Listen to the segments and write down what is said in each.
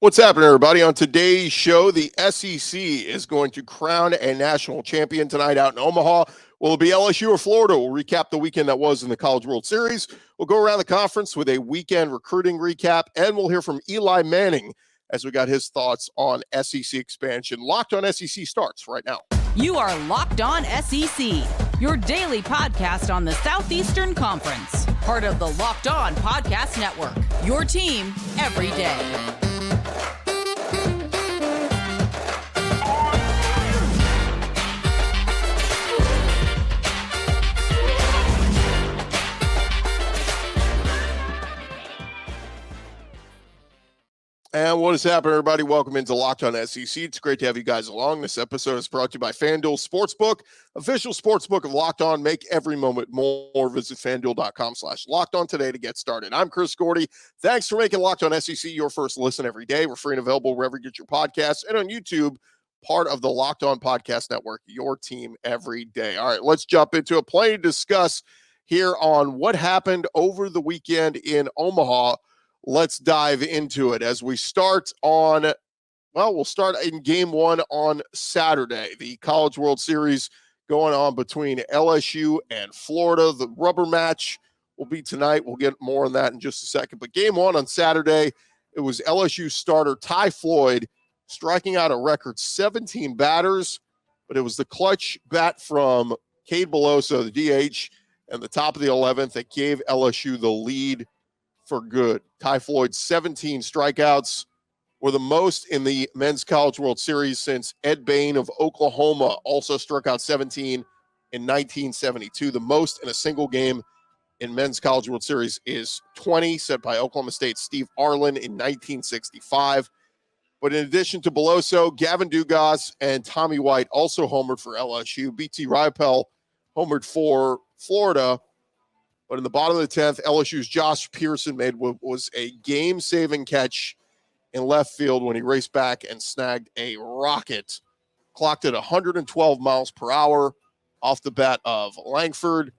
What's happening, everybody? On today's show, the SEC is going to crown a national champion tonight out in Omaha. Will it be LSU or Florida? We'll recap the weekend that was in the College World Series. We'll go around the conference with a weekend recruiting recap, and we'll hear from Eli Manning as we got his thoughts on SEC expansion. Locked on SEC starts right now. You are Locked On SEC, your daily podcast on the Southeastern Conference. Part of the Locked On Podcast Network, your team every day. And what is happening, everybody? Welcome into Locked On SEC. It's great to have you guys along. This episode is brought to you by FanDuel Sportsbook, official sportsbook of Locked On. Make every moment more. Visit FanDuel.com/Locked On today to get started. I'm Chris Gordy. Thanks for making Locked On SEC your first listen every day. We're free and available wherever you get your podcasts and on YouTube, part of the Locked On Podcast Network, your team every day. All right, let's jump into it. Plenty to discuss here on what happened over the weekend in Omaha. Let's dive into it as we start on, we'll start in game one on Saturday. The College World Series going on between LSU and Florida. The rubber match will be tonight. We'll get more on that in just a second. But game one on Saturday, it was LSU starter Ty Floyd striking out a record 17 batters, but it was the clutch bat from Cade Beloso, the DH, and the top of the 11th that gave LSU the lead for good. Ty Floyd's 17 strikeouts were the most in the Men's College World Series since Ed Bain of Oklahoma also struck out 17 in 1972. The most in a single game in Men's College World Series is 20, set by Oklahoma State's Steve Arlen in 1965. But in addition to Beloso, Gavin Dugas and Tommy White also homered for LSU. BT Rypel homered for Florida. But in the bottom of the 10th, LSU's Josh Pearson made what was a game-saving catch in left field when he raced back and snagged a rocket. Clocked at 112 miles per hour off the bat of Langford.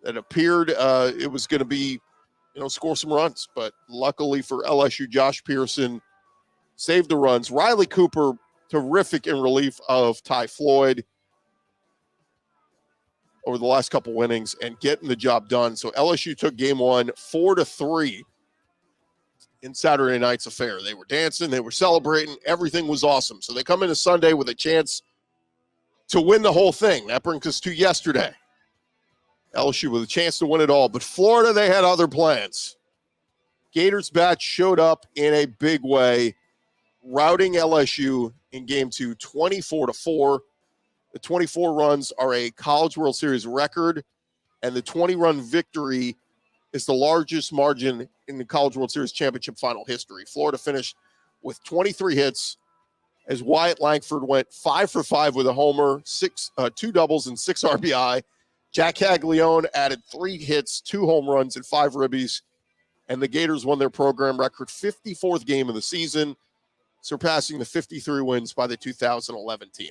It appeared it was going to be, score some runs. But luckily for LSU, Josh Pearson saved the runs. Riley Cooper, terrific in relief of Ty Floyd over the last couple innings and getting the job done. So LSU took game one 4-3 in Saturday night's affair. They were dancing, they were celebrating, everything was awesome. So they come into Sunday with a chance to win the whole thing. That brings us to yesterday. LSU with a chance to win it all, but Florida, they had other plans. Gators bat showed up in a big way, routing LSU in game two 24-4. The 24 runs are a College World Series record, and the 20-run victory is the largest margin in the College World Series championship final history. Florida finished with 23 hits as Wyatt Langford went 5 for 5 with a homer, 2 doubles, and 6 RBI. Jack Caglione added 3 hits, 2 home runs, and 5 ribbies, and the Gators won their program record 54th game of the season, surpassing the 53 wins by the 2011 team.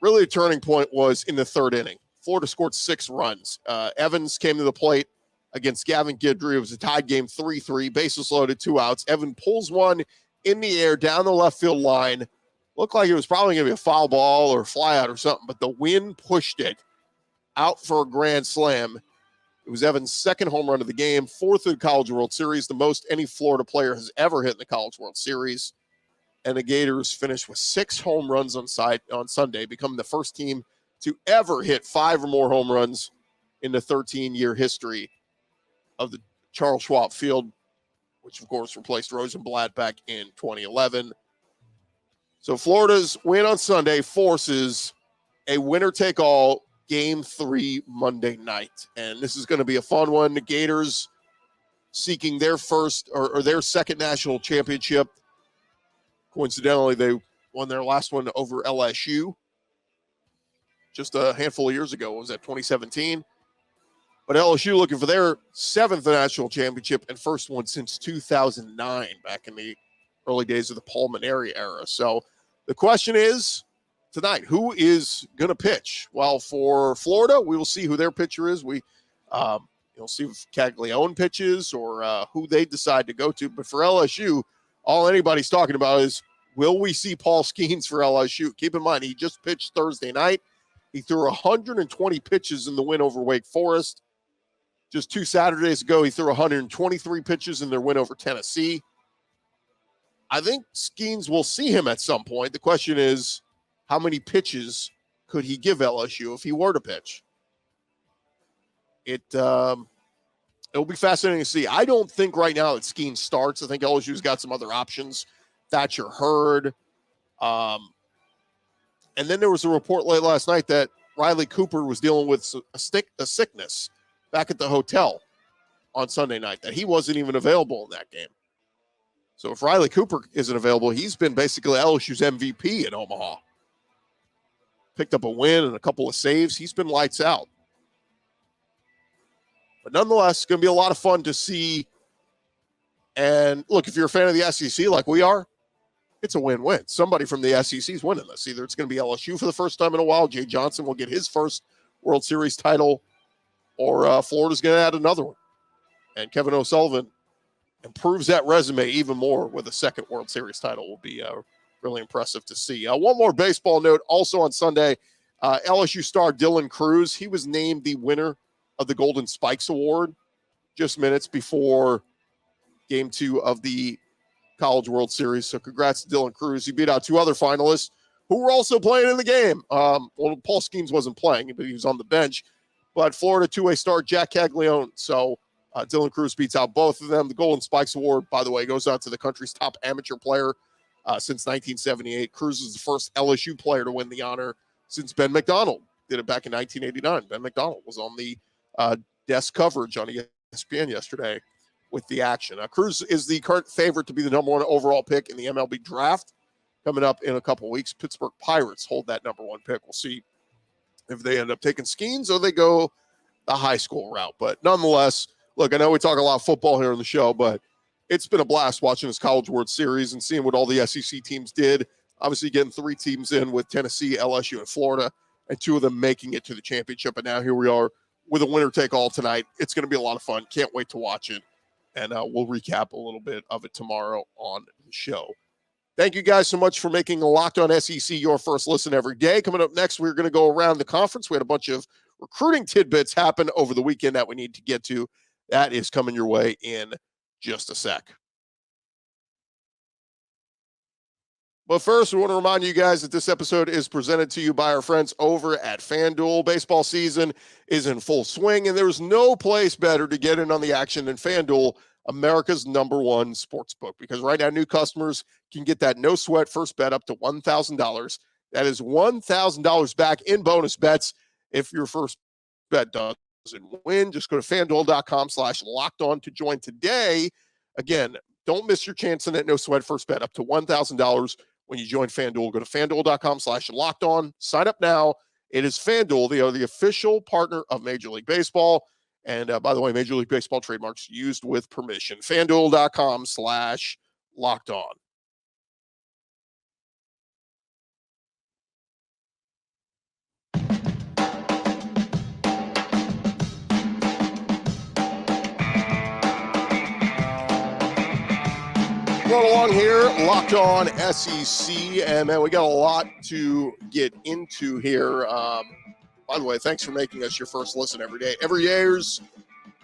Really, a turning point was in the third inning. Florida scored 6 runs. Evans came to the plate against Gavin Guidry. It was a tied game 3-3, bases loaded, 2 outs. Evan pulls one in the air down the left field line. Looked like it was probably going to be a foul ball or fly out or something, but the wind pushed it out for a grand slam. It was Evans' second home run of the game, 4th in the College World Series, the most any Florida player has ever hit in the College World Series. And the Gators finished with 6 home runs on Sunday, becoming the first team to ever hit 5 or more home runs in the 13-year history of the Charles Schwab Field, which, of course, replaced Rosenblatt back in 2011. So Florida's win on Sunday forces a winner-take-all Game 3 Monday night. And this is going to be a fun one. The Gators seeking their first or their second national championship. Coincidentally, they won their last one over LSU just a handful of years ago. What was that, 2017? But LSU looking for their 7th national championship and first one since 2009, back in the early days of the Paul Maneri era. So the question is tonight, who is going to pitch? Well, for Florida, we will see who their pitcher is. We You'll see if Caglione pitches or who they decide to go to. But for LSU, all anybody's talking about is, will we see Paul Skenes for LSU? Keep in mind, he just pitched Thursday night. He threw 120 pitches in the win over Wake Forest. Just 2 Saturdays ago, he threw 123 pitches in their win over Tennessee. I think Skenes will see him at some point. The question is, how many pitches could he give LSU if he were to pitch? It'll be fascinating to see. I don't think right now that Skenes starts. I think LSU's got some other options. Thatcher Hurd. And then there was a report late last night that Riley Cooper was dealing with a sickness back at the hotel on Sunday night, that he wasn't even available in that game. So if Riley Cooper isn't available, he's been basically LSU's MVP in Omaha. Picked up a win and a couple of saves. He's been lights out. But nonetheless, it's going to be a lot of fun to see. And look, if you're a fan of the SEC like we are, it's a win-win. Somebody from the SEC is winning this. Either it's going to be LSU for the first time in a while, Jay Johnson will get his first World Series title, or Florida's going to add another one. And Kevin O'Sullivan improves that resume even more with a second World Series title. Will be really impressive to see. One more baseball note. Also on Sunday, LSU star Dylan Cruz, he was named the winner of the Golden Spikes Award just minutes before Game 2 of the College World Series. So congrats to Dylan Cruz. He beat out 2 other finalists who were also playing in the game. Well, Paul Skenes wasn't playing, but he was on the bench. But Florida two-way star Jack Caglione. So Dylan Cruz beats out both of them. The Golden Spikes Award, by the way, goes out to the country's top amateur player since 1978. Cruz is the first LSU player to win the honor since Ben McDonald did it back in 1989. Ben McDonald was on the desk coverage on ESPN yesterday with the action. Cruz is the current favorite to be the number 1 overall pick in the MLB draft coming up in a couple weeks. Pittsburgh Pirates hold that number 1 pick. We'll see if they end up taking Skenes or they go the high school route. But nonetheless, look, I know we talk a lot of football here on the show, but it's been a blast watching this College World Series and seeing what all the SEC teams did. Obviously getting 3 teams in with Tennessee, LSU, and Florida, and 2 of them making it to the championship. And now here we are with a winner-take-all tonight. It's going to be a lot of fun. Can't wait to watch it. And we'll recap a little bit of it tomorrow on the show. Thank you guys so much for making Locked On SEC your first listen every day. Coming up next, we're going to go around the conference. We had a bunch of recruiting tidbits happen over the weekend that we need to get to. That is coming your way in just a sec. But first, we want to remind you guys that this episode is presented to you by our friends over at FanDuel. Baseball season is in full swing, and there's no place better to get in on the action than FanDuel, America's #1 sportsbook. Because right now, new customers can get that no-sweat first bet up to $1,000. That is $1,000 back in bonus bets if your first bet doesn't win. Just go to FanDuel.com/lockedon to join today. Again, don't miss your chance on that no-sweat first bet up to $1,000 when you join FanDuel. Go to FanDuel.com/lockedon. Sign up now. It is FanDuel. They are the official partner of Major League Baseball. And by the way, Major League Baseball trademarks used with permission. FanDuel.com/lockedon. Going along here, Locked On SEC, and man, we got a lot to get into here. By the way, thanks for making us your first listen every day. Every year's,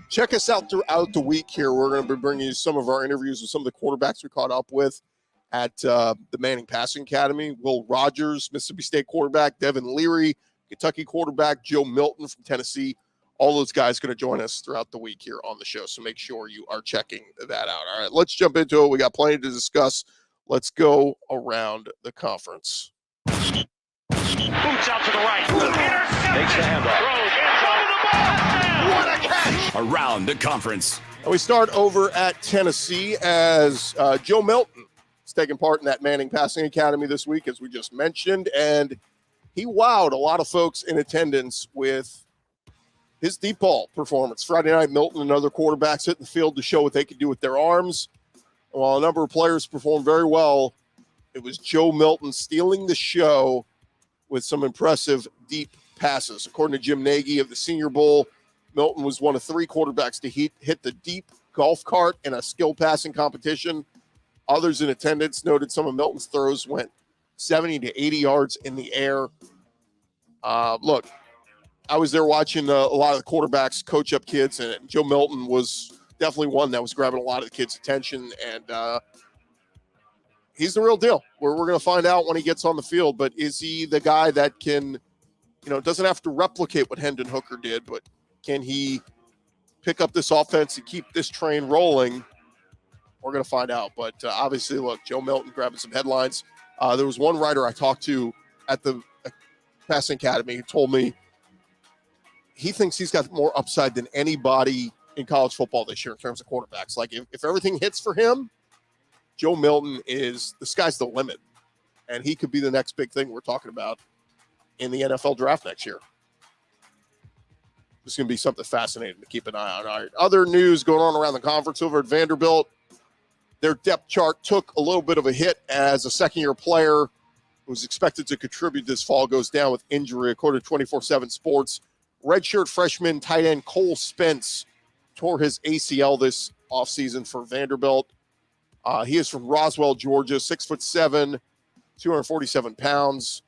check us out throughout the week here. We're going to be bringing you some of our interviews with some of the quarterbacks we caught up with at the Manning Passing Academy. Will Rogers, Mississippi State quarterback, Devin Leary, Kentucky quarterback, Joe Milton from Tennessee. All those guys going to join us throughout the week here on the show, so make sure you are checking that out. All right, let's jump into it. We got plenty to discuss. Let's go around the conference. Boots out to the right. Takes the handoff. What a catch! Around the conference. And we start over at Tennessee as Joe Milton is taking part in that Manning Passing Academy this week, as we just mentioned, and he wowed a lot of folks in attendance with his deep ball performance. Friday night, Milton and other quarterbacks hit the field to show what they could do with their arms. While a number of players performed very well, it was Joe Milton stealing the show with some impressive deep passes. According to Jim Nagy of the Senior Bowl, Milton was one of 3 quarterbacks to hit the deep golf cart in a skill passing competition. Others in attendance noted some of Milton's throws went 70 to 80 yards in the air. Look, I was there watching a lot of the quarterbacks coach up kids, and Joe Milton was definitely one that was grabbing a lot of the kids' attention, and he's the real deal. We're going to find out when he gets on the field, but is he the guy that can, doesn't have to replicate what Hendon Hooker did, but can he pick up this offense and keep this train rolling? We're going to find out. But obviously, look, Joe Milton grabbing some headlines. There was one writer I talked to at the Passing Academy who told me he thinks he's got more upside than anybody in college football this year in terms of quarterbacks. Like, if everything hits for him, Joe Milton the sky's the limit. And he could be the next big thing we're talking about in the NFL draft next year. It's going to be something fascinating to keep an eye on. All right, other news going on around the conference over at Vanderbilt. Their depth chart took a little bit of a hit as a second-year player who was expected to contribute this fall goes down with injury, according to 24/7 Sports. Redshirt freshman tight end Cole Spence tore his ACL this offseason for Vanderbilt. He is from Roswell, Georgia, 6'7", 247 pounds.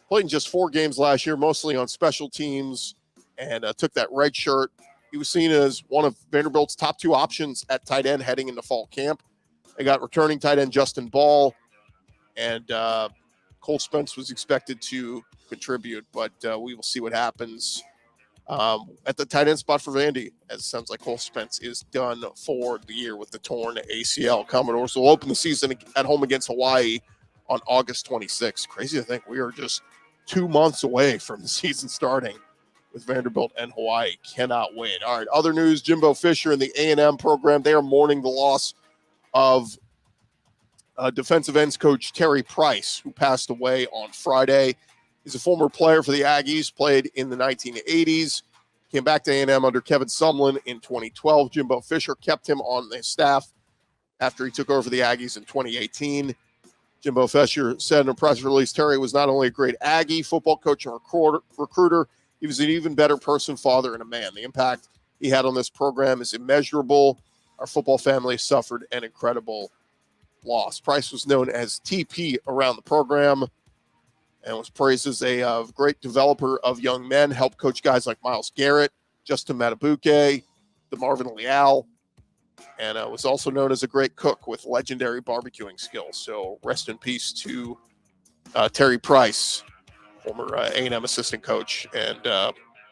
Played in just 4 games last year, mostly on special teams, and took that red shirt. He was seen as one of Vanderbilt's top 2 options at tight end heading into fall camp. They got returning tight end Justin Ball, and Cole Spence was expected to contribute, but we will see what happens at the tight end spot for Vandy, as it sounds like Cole Spence is done for the year with the torn ACL. Commodores will open the season at home against Hawaii on August 26th. Crazy to think we are just 2 months away from the season starting with Vanderbilt and Hawaii. Cannot wait. All right, other news, Jimbo Fisher and the A&M program, they are mourning the loss of defensive ends coach Terry Price, who passed away on Friday. He's a former player for the Aggies, played in the 1980s, came back to A&M under Kevin Sumlin in 2012. Jimbo Fisher kept him on the staff after he took over the Aggies in 2018. Jimbo Fisher said in a press release, Terry was not only a great Aggie, football coach and recruiter, he was an even better person, father, and a man. The impact he had on this program is immeasurable. Our football family suffered an incredible loss. Price was known as TP around the program and was praised as a great developer of young men, helped coach guys like Myles Garrett, Justin Matabuke, DeMarvin Leal, and was also known as a great cook with legendary barbecuing skills. So rest in peace to Terry Price, former A&M assistant coach, and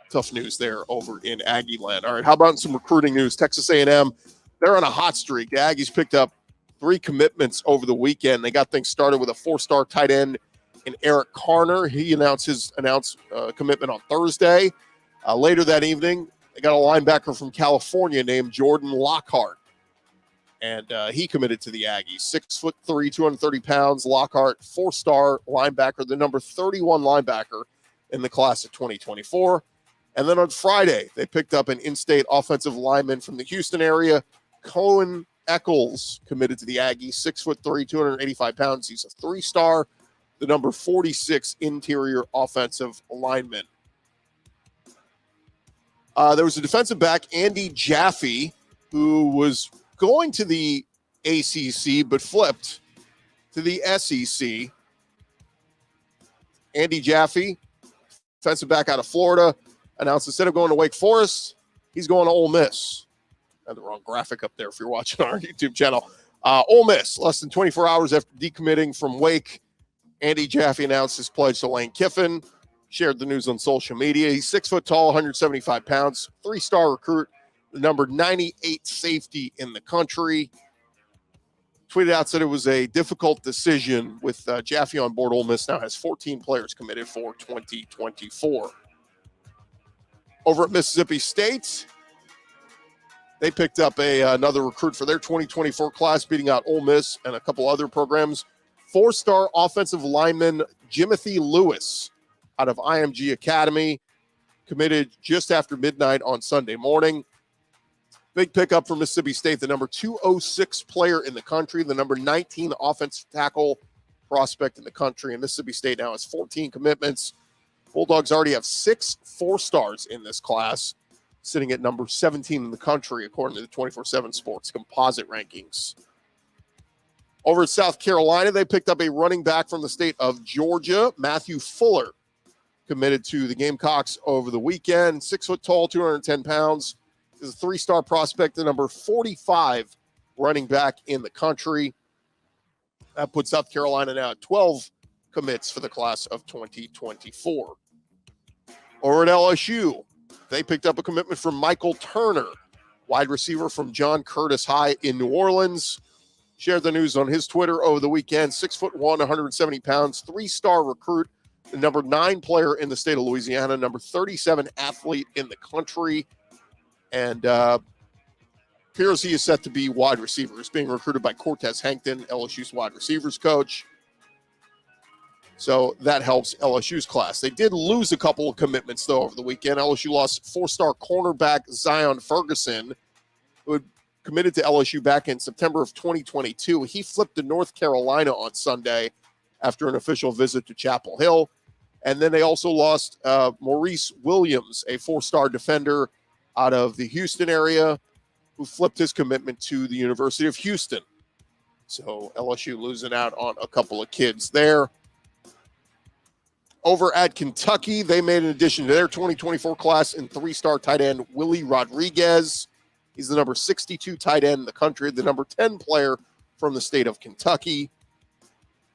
tough news there over in Aggie land. All right, how about some recruiting news? Texas A&M, they're on a hot streak. The Aggies picked up 3 commitments over the weekend. They got things started with a 4-star tight end in Eric Carner. He announced his commitment on Thursday. Later that evening, they got a linebacker from California named Jordan Lockhart, and he committed to the Aggies. 6'3", 230 pounds. Lockhart, 4-star linebacker, the number 31 linebacker in the class of 2024. And then on Friday, they picked up an in-state offensive lineman from the Houston area, Cohen Eccles, committed to the Aggies. 6'3", 285 pounds. He's a 3-star, the number 46 interior offensive lineman. There was a defensive back, Andy Jaffe, who was going to the ACC but flipped to the SEC. Andy Jaffe, defensive back out of Florida, announced instead of going to Wake Forest, he's going to Ole Miss. I had the wrong graphic up there if you're watching our YouTube channel. Ole Miss, less than 24 hours after decommitting from Wake, Andy Jaffe announced his pledge to Lane Kiffin, shared the news on social media. He's 6 foot tall, 175 pounds, 3-star recruit, the number 98 safety in the country. Tweeted out, said it was a difficult decision with Jaffe on board. Ole Miss now has 14 players committed for 2024. Over at Mississippi State, they picked up another recruit for their 2024 class, beating out Ole Miss and a couple other programs. 4-star offensive lineman Jimothy Lewis out of IMG Academy, committed just after midnight on Sunday morning. Big pickup for Mississippi State, the number 206 player in the country, the number 19 offensive tackle prospect in the country. And Mississippi State now has 14 commitments. Bulldogs already have 6 4-stars in this class. sitting at number 17 in the country, according to the 24/7 Sports composite rankings. Over at South Carolina, they picked up a running back from the state of Georgia, Matthew Fuller, committed to the Gamecocks over the weekend. 6 foot tall, 210 pounds. Is a 3-star prospect, the number 45 running back in the country. That puts South Carolina now at 12 commits for the class of 2024. Over at LSU, they picked up a commitment from Michael Turner, wide receiver from John Curtis High in New Orleans. Shared the news on his Twitter over the weekend. 6'1", 170 pounds, 3-star recruit, the number 9 player in the state of Louisiana, number 37 athlete in the country. And appears he is set to be wide receiver. He's being recruited by Cortez Hankton, LSU's wide receivers coach. So that helps LSU's class. They did lose a couple of commitments, though, over the weekend. LSU lost 4-star cornerback Zion Ferguson, who had committed to LSU back in September of 2022. He flipped to North Carolina on Sunday after an official visit to Chapel Hill. And then they also lost Maurice Williams, a 4-star defender out of the Houston area, who flipped his commitment to the University of Houston. So LSU losing out on a couple of kids there. Over at Kentucky, they made an addition to their 2024 class in 3-star tight end Willie Rodriguez. He's the number 62 tight end in the country, the number 10 player from the state of Kentucky.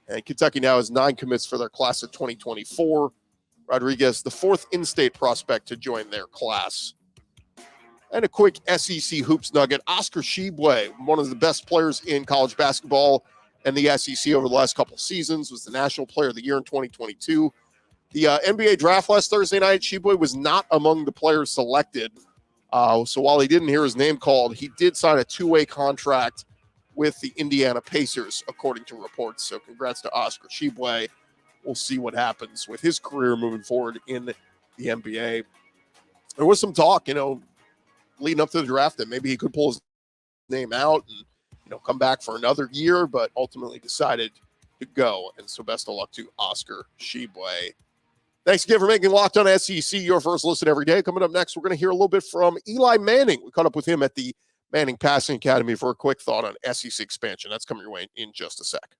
And Kentucky now has 9 commits for their class of 2024. Rodriguez, the 4th in-state prospect to join their class. And a quick SEC hoops nugget. Oscar Tshiebwe, one of the best players in college basketball and the SEC over the last couple seasons, was the National Player of the Year in 2022. The NBA draft last Thursday night, Tshiebwe was not among the players selected. So while he didn't hear his name called, he did sign a 2-way contract with the Indiana Pacers, according to reports. So congrats to Oscar Tshiebwe. We'll see what happens with his career moving forward in the NBA. There was some talk, leading up to the draft that maybe he could pull his name out and, come back for another year, but ultimately decided to go. And so best of luck to Oscar Tshiebwe. Thanks again for making Locked On SEC your first listen every day. Coming up next, we're going to hear a little bit from Eli Manning. We caught up with him at the Manning Passing Academy for a quick thought on SEC expansion. That's coming your way in just a sec.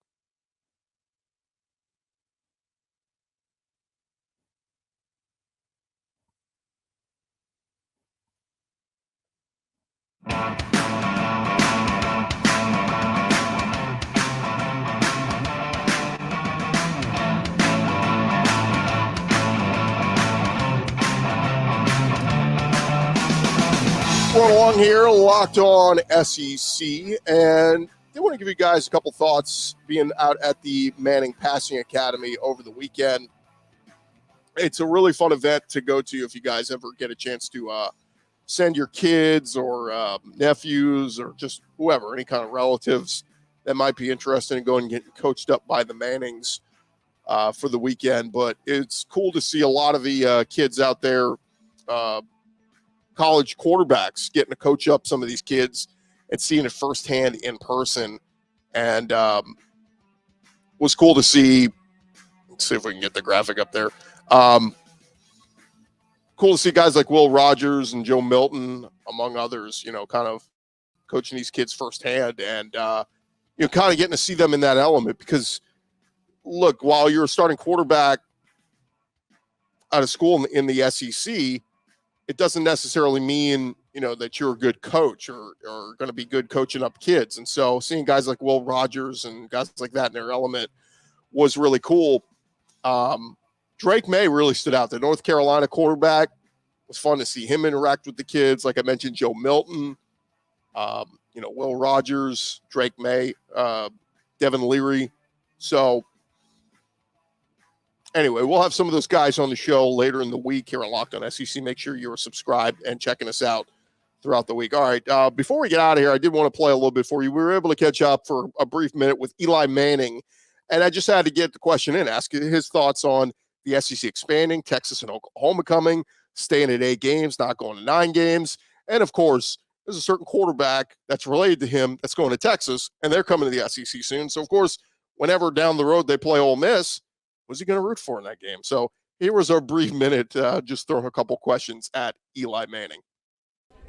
Going along here, Locked On SEC, and I want to give you guys a couple thoughts being out at the Manning Passing Academy over the weekend. It's a really fun event to go to if you guys ever get a chance to send your kids or nephews or just whoever, any kind of relatives that might be interested in going and getting coached up by the Mannings for the weekend. But it's cool to see a lot of the kids out there, college quarterbacks, getting to coach up some of these kids and seeing it firsthand in person. And was cool to see. Let's see if we can get the graphic up there. Cool to see guys like Will Rogers and Joe Milton, among others, kind of coaching these kids firsthand and, kind of getting to see them in that element. Because, look, while you're a starting quarterback out of school in the SEC, it doesn't necessarily mean, that you're a good coach or going to be good coaching up kids. And so seeing guys like Will Rogers and guys like that in their element was really cool. Drake May really stood out. The North Carolina quarterback. It was fun to see him interact with the kids. Like I mentioned, Joe Milton, Will Rogers, Drake May, Devin Leary. So anyway, we'll have some of those guys on the show later in the week here on Locked On SEC. Make sure you're subscribed and checking us out throughout the week. All right, before we get out of here, I did want to play a little bit for you. We were able to catch up for a brief minute with Eli Manning, and I just had to get the question in, ask his thoughts on the SEC expanding, Texas and Oklahoma coming, staying at 8 games, not going to 9 games. And, of course, there's a certain quarterback that's related to him that's going to Texas, and they're coming to the SEC soon. So, of course, whenever down the road they play Ole Miss, what's he going to root for in that game? So here was our brief minute, just throwing a couple questions at Eli Manning.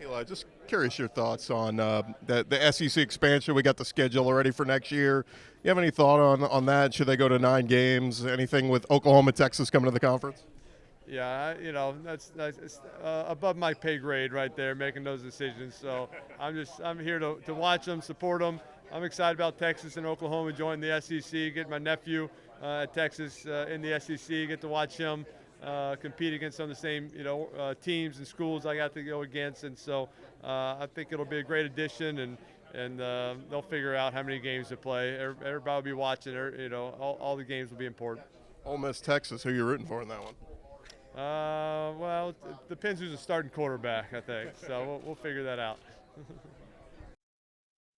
Eli, just curious your thoughts on the SEC expansion. We got the schedule already for next year. You have any thought on that? Should they go to 9 games? Anything with Oklahoma, Texas coming to the conference? Yeah, that's it's, above my pay grade right there, making those decisions. So I'm here to watch them, support them. I'm excited about Texas and Oklahoma joining the SEC. Get my nephew at Texas in the SEC. Get to watch him compete against some of the same teams and schools I got to go against. And so I think it'll be a great addition, and they'll figure out how many games to play. Everybody will be watching. All the games will be important. Ole Miss, Texas. Who you rooting for in that one? Well, it depends who's the starting quarterback, I think. So we'll figure that out.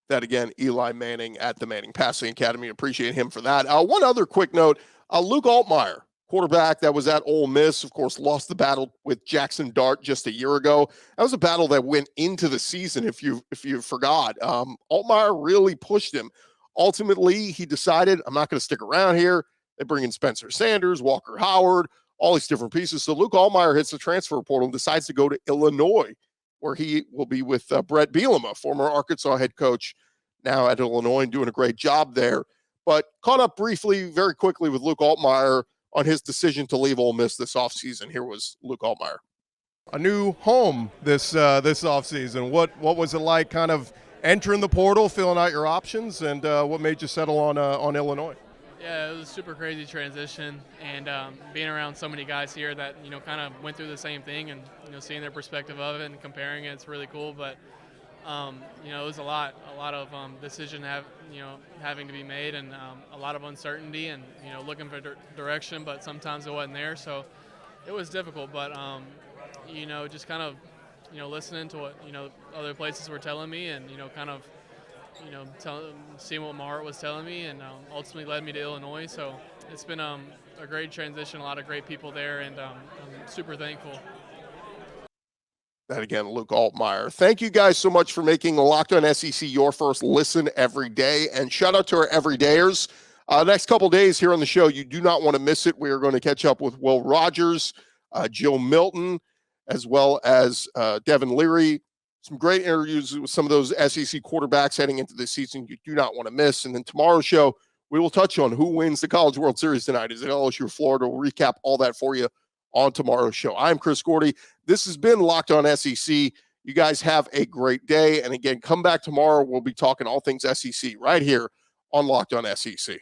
That again, Eli Manning at the Manning Passing Academy. Appreciate him for that. One other quick note: Luke Altmyer, quarterback that was at Ole Miss, of course, lost the battle with Jackson Dart just a year ago. That was a battle that went into the season. If you forgot, Altmyer really pushed him. Ultimately, he decided, I'm not going to stick around here. They bring in Spencer Sanders, Walker Howard, all these different pieces. So Luke Altmyer hits the transfer portal and decides to go to Illinois, where he will be with Brett Bielema, former Arkansas head coach, now at Illinois, and doing a great job there. But caught up briefly, very quickly, with Luke Altmyer on his decision to leave Ole Miss this offseason. Here was Luke Altmyer. A new home this offseason. What was it like kind of entering the portal, filling out your options, and what made you settle on Illinois? Yeah, it was a super crazy transition, and being around so many guys here that kind of went through the same thing, and seeing their perspective of it and comparing it, it's really cool. But it was a lot of decision having to be made, and a lot of uncertainty, and looking for direction, but sometimes it wasn't there, so it was difficult. But just kind of listening to what other places were telling me, and kind of seeing what my heart was telling me, and ultimately led me to Illinois. So it's been a great transition, a lot of great people there, and I'm super thankful. That again, Luke Altmyer. Thank you guys so much for making the Locked On SEC your first listen every day, and shout out to our everydayers. Next couple days here on the show, you do not want to miss it. We are going to catch up with Will Rogers, Joe Milton, as well as Devin Leary. Some great interviews with some of those SEC quarterbacks heading into this season you do not want to miss. And then tomorrow's show, we will touch on who wins the College World Series tonight. Is it LSU or Florida? We'll recap all that for you on tomorrow's show. I'm Chris Gordy. This has been Locked On SEC. You guys have a great day. And again, come back tomorrow. We'll be talking all things SEC right here on Locked On SEC.